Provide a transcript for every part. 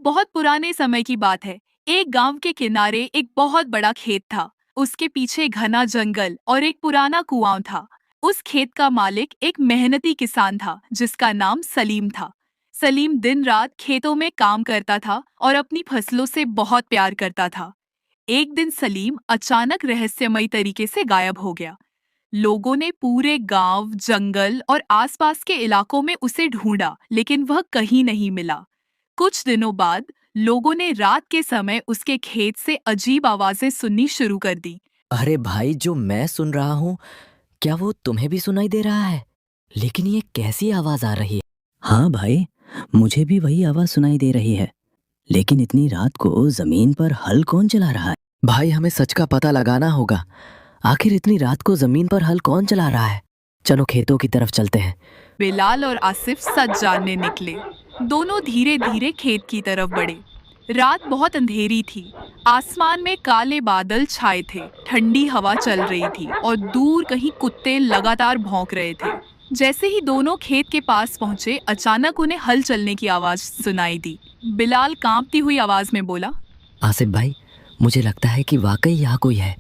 बहुत पुराने समय की बात है। एक गांव के किनारे एक बहुत बड़ा खेत था। उसके पीछे घना जंगल और एक पुराना कुआं था। उस खेत का मालिक एक मेहनती किसान था जिसका नाम सलीम था। सलीम दिन रात खेतों में काम करता था और अपनी फसलों से बहुत प्यार करता था। एक दिन सलीम अचानक रहस्यमयी तरीके से गायब हो गया। लोगों ने पूरे गांव, जंगल और आसपास के इलाकों में उसे ढूंढा, लेकिन वह कहीं नहीं मिला। कुछ दिनों बाद लोगों ने रात के समय उसके खेत से अजीब आवाजें सुननी शुरू कर दी। अरे भाई, जो मैं सुन रहा हूँ, क्या वो तुम्हें भी सुनाई दे रहा है? लेकिन ये कैसी आवाज आ रही है? हाँ भाई, मुझे भी वही आवाज सुनाई दे रही है। लेकिन इतनी रात को जमीन पर हल कौन चला रहा है? भाई, हमें सच का पता लगाना होगा। आखिर इतनी रात को जमीन पर हल कौन चला रहा है? चलो खेतों की तरफ चलते हैं। बिलाल और आसिफ सच जानने निकले। दोनों धीरे धीरे खेत की तरफ बढ़े। रात बहुत अंधेरी थी। आसमान में काले बादल छाए थे, ठंडी हवा चल रही थी और दूर कहीं कुत्ते लगातार भौंक रहे थे। जैसे ही दोनों खेत के पास पहुंचे, अचानक उन्हें हल चलने की आवाज सुनाई दी। बिलाल कांपती हुई आवाज में बोला, आसिफ भाई, मुझे लगता है कि वाकई यहाँ कोई है।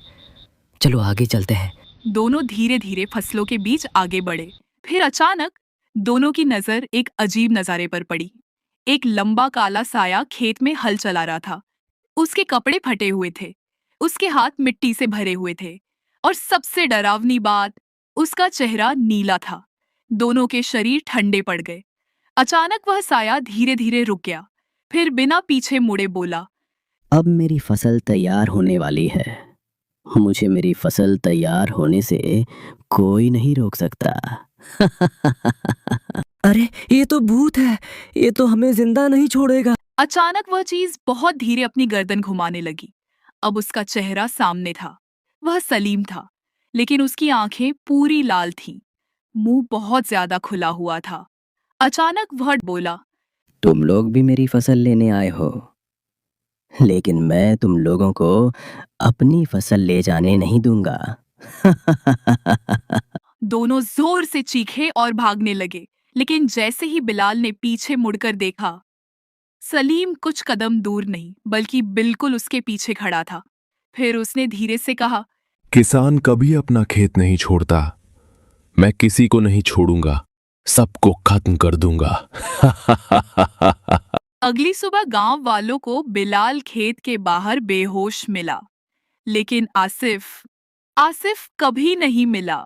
चलो आगे चलते हैं। दोनों धीरे धीरे फसलों के बीच आगे बढ़े। फिर अचानक दोनों की नजर एक अजीब नजारे पर पड़ी। एक लंबा काला साया खेत में हल चला रहा था। उसके कपड़े फटे हुए थे, उसके हाथ मिट्टी से भरे हुए थे और सबसे डरावनी बात, उसका चेहरा नीला था। दोनों के शरीर ठंडे पड़ गए। अचानक वह साया धीरे धीरे रुक गया, फिर बिना पीछे मुड़े बोला, अब मेरी फसल तैयार होने वाली है। मुझे मेरी फसल तैयार होने से कोई नहीं रोक सकता। अरे, ये तो भूत है। ये तो हमें जिंदा नहीं छोड़ेगा। अचानक वह चीज बहुत धीरे अपनी गर्दन घुमाने लगी। अब उसका चेहरा सामने था। वह सलीम था, लेकिन उसकी आंखें पूरी लाल थीं। मुंह बहुत ज्यादा खुला हुआ था। अचानक वह बोला, तुम लोग भी मेरी फसल लेने आए हो, लेकिन मैं तुम लोगों को अपनी फसल ले जाने नहीं दूंगा। दोनों जोर से चीखे और भागने लगे। लेकिन जैसे ही बिलाल ने पीछे मुड़कर देखा, सलीम कुछ कदम दूर नहीं बल्कि बिल्कुल उसके पीछे खड़ा था। फिर उसने धीरे से कहा, किसान कभी अपना खेत नहीं छोड़ता। मैं किसी को नहीं छोड़ूंगा, सबको खत्म कर दूंगा। अगली सुबह गांव वालों को बिलाल खेत के बाहर बेहोश मिला, लेकिन आसिफ आसिफ कभी नहीं मिला।